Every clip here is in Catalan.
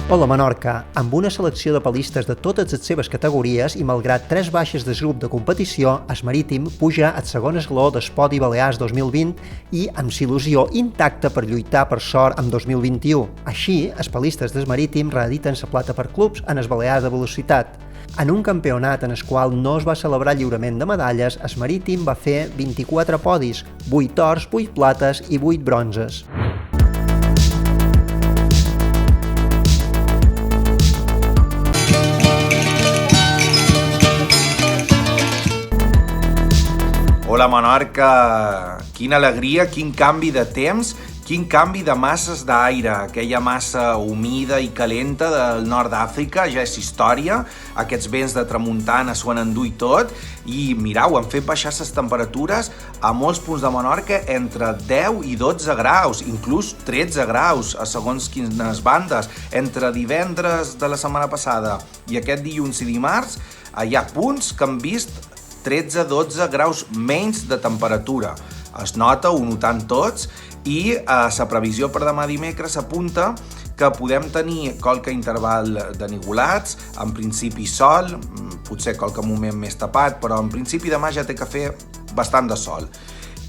Hola Menorca, amb una selecció de pel·listes de totes les seves categories i malgrat 3 baixes del grup de competició, el Marítim puja al segon esglaó del Podi Balears 2020 i amb il·lusió intacta per lluitar per sort en 2021. Així, els pel·listes del Marítim reediten la plata per clubs en els Balears de velocitat. En un campionat en el qual no es va celebrar lliurament de medalles, el Marítim va fer 24 podis, 8 ors, 8 plates i 8 bronzes. Hola Menorca, quina alegria, quin canvi de temps, quin canvi de masses d'aire. Aquella massa humida i calenta del nord d'Àfrica ja és història, aquests vents de tramuntana s'ho han enduit tot i mirau, han fet baixar les temperatures a molts punts de Menorca entre 10 i 12 graus, inclús 13 graus, a segons quines bandes. Entre divendres de la setmana passada i aquest dilluns i dimarts hi ha punts que han vist 13-12 graus menys de temperatura. Es nota, ho notant tots, i la previsió per demà dimecres apunta que podem tenir qualque interval de nigulats, en principi sol, potser qualque moment més tapat, però en principi demà ja té que fer bastant de sol.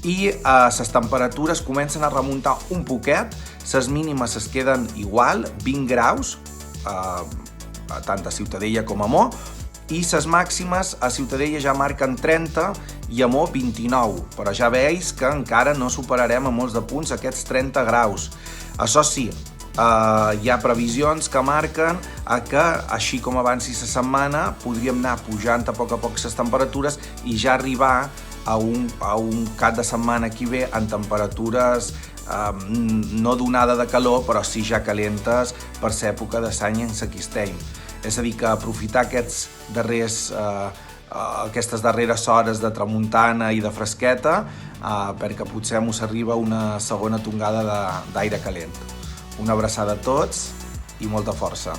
I les temperatures comencen a remuntar un poquet, les mínimes es queden igual, 20 graus, tant a Ciutadella com a Mo, i les màximes a Ciutadella ja marquen 30 i a Mo 29, però ja veus que encara no superarem a molts de punts aquests 30 graus. Això sí, hi ha previsions que marquen que, així com avanci la setmana, podríem anar pujant a poc les temperatures i ja arribar a un cap de setmana que ve en temperatures no donada de calor, però sí ja calentes per l'època de l'any en què estem. És a dir, que aprofitar aquestes darreres hores de tramuntana i de fresqueta perquè potser mos arriba una segona tongada d'aire calent. Una abraçada a tots i molta força.